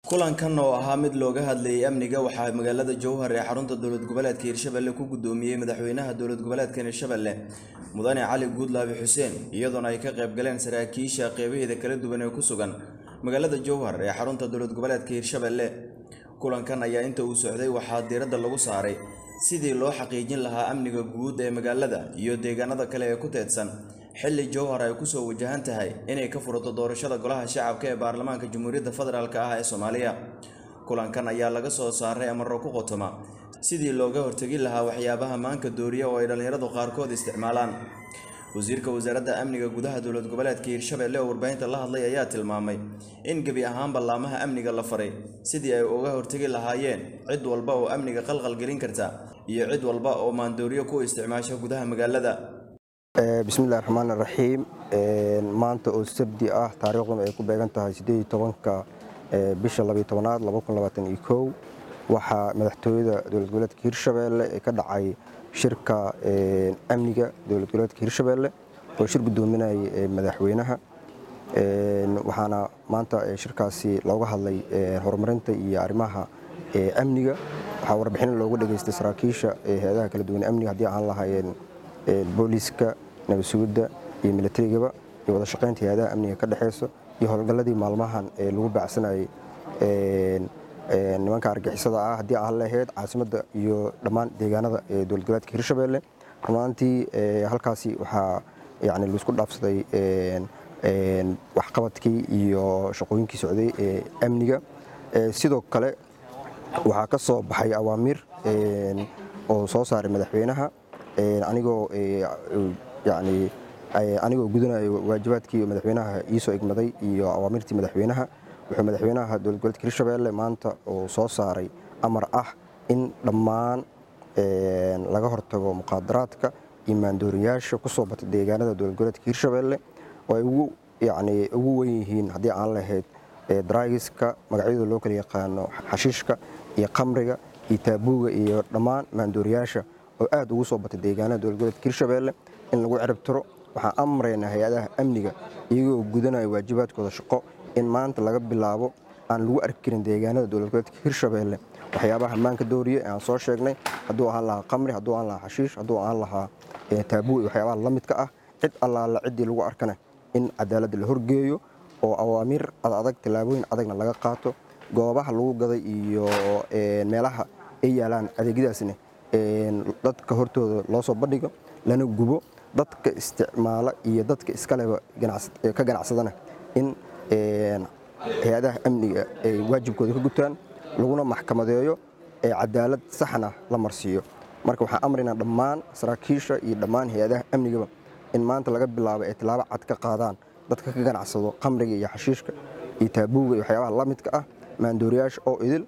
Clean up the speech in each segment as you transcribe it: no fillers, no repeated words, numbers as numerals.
kulankan oo ahaa mid looga hadlayay amniga waxaa magaalada Jowhar ee xarunta dowlad goboleedka Hirshabelle ku gudoomiyay madaxweynaha dowlad goboleedka Hirshabelle Mudane Cali Guudlaabe Xuseen iyadoona ay ka qayb galeen saraakiisha qeybaheeda kala duwan ee ku sugan magaalada Jowhar ee xarunta dowlad goboleedka Hirshabelle kulankan ayaa inta uu socday waxaa diiradda lagu saaray sidii loo xaqiijin lahaa amniga guud ee magaalada iyo deegaanada kale ee ku teedsan xilli Jowhar ay ku soo wajahan tahay inay ka furato doorashada golaha shacabka ee baarlamaanka Jamhuuriyadda Federaalka ah ee Soomaaliya kulankan ayaa laga soo saaray amarro ku qotoma sidii looga hortagi lahaa waxyaabaha maanka dooriya oo ay dhalinyaradu qaarkood isticmaalaan wasiirka wasaaradda amniga gudaha dowlad goboleedka Hirshabelle oo warbaahinta la hadlay ayaa tilmaamay in gabi ahaan ballaamaha amniga la faray sidii ay uga hortagi lahaayeen cid walba oo amniga qalqal gelin karta iyo cid walba oo maandooriyo ku isticmaasha gudaha magaalada bismillaahir rahmaanir rahiim maanta oo sabti ah taariikhdu ay ku beegan tahay 18ka bisha 12aad 2021 waxa madaxtooyada dowlad goboleedka Hirshabelle ee ka dhacay shirka amniga dowlad goboleedka Hirshabelle oo shir gudoominay madaxweynaha waxaana maanta shirkaasi looga hadlay horumarinta iyo arrimaha amniga waxa warbixin loogu dhageystay saraakiisha hay'adaha kala duwan amniga hadii aan lahaayeen booliska nabadsuugida iyo militariga iyo wada shaqeynta hay'adaha amniga ka dhaxayso iyo howlgaladii maalmahan ee lagu baacsanayay nimanka argixisada ah hadii aan lahayd caasimadda iyo dhammaan deegaanada ee dowlad goboleedka Hirshabelle rumaantii halkaasi waxa la isku dhaafsaday wax qabadkii iyo shaqooyinkii socday ee amniga sidoo kale waxa ka soo baxay awaamir oo soo saaray madaxweynaha anigoo gudanayo waajibaadkii madaxweynaha ii soo igmaday iyo awaamirtii madaxweynaha wuxuu madaxweynaha dowlad goboleedka Hirshabelle maanta oo soo saaray amar ah in dhammaan laga hortago muqaadaraadka iyo maandooriyaasha ku soo batay deegaanada dowlad goboleedka Hirshabelle oo ay ugu weyn yihiin hadii aan lahayd drugska magacyada loo kala yaqaano xashiishka iyo khamriga iyo taabuuga iyo dhammaan maandooriyaasha oo aad ugu soo batay deegaanada dowlad goboleedka Hirshabelle in lagu cirib tiro waxa amrayna hay'adaha amniga iyagoo gudanaya waajibaadkooda shaqo in maanta laga bilaabo aan lagu arki karin deegaanada dowlad goboleedka Hirshabelle waxyaabaha maanka dooriye aan soo sheegnay haduu aan lahaa khamri haduu aan lahaa xashiish haduu aan lahaa taabuug waxyaabaha la midka ah cid allaala cidii lagu arkana in cadaalad la horgeeyo oo awaamir adag talaabooyin adagna laga qaato goobaha lagu gaday iyo meelaha ay yaalaan adeegyadaasna dadka hortooda loo soo bandhigo lana gubo dadka isticmaala iyo dadka iskaleba ka ganacsadana in hay'adaha amniga ay waajibkooda ka gutaan laguna maxkamadeeyo cadaalad saxna la marsiiyo marka waxaan amrina dhammaan saraakiisha iyo dhammaan hay'adaha amniga in maanta laga bilaabo ay tilaabo cad ka qaadaan dadka ka ganacsado khamriga iyo xashiishka iyo taabuuga iyo waxyaabaha la midka ah maandooriyaasha oo idil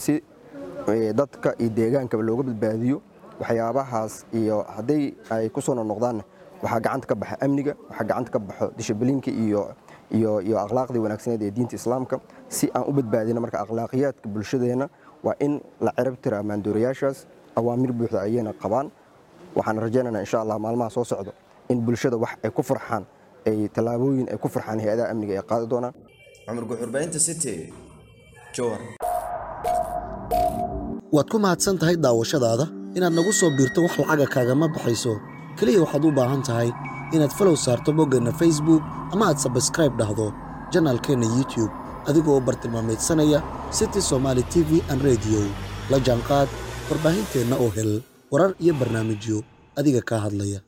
si dadka iyo deegaanka looga badbaadiyo waxyaabahaas iyo haday ay ku soo noqdaan waxa gacanta ka baxa amniga waxa gacanta ka baxo dishibliinka iyo akhlaaqda wanaagsan ee diinta islaamka si aan u badbaadino marka akhlaaqiyaadka bulshadeena waa in la cirib tiraa maandooriyaashaas awaamir buuxda ayayna qabaan waxaan rajaynaynaa insha Allah maalmaha soo socdo in bulshada wax ay ku farxaan ay talaabooyin ay ku farxaan hay'adaha amniga ay qaadi doonaan Umar Guxurbaynta City Jowhar waad ku mahadsan tahay daawashadaada inaad nagu soo biirto wax lacaga kaaga ma baxayso kaliya waxaad u baahan tahay inaad follow saarto boggana Facebook ama aad subscribe dhahdo channelkeena YouTube adigoo bartilmaameedsanaya City Somali TV and Radio la jaanqaad warbaahinteena oo hel warar iyo barnaamijyo adiga ka hadlaya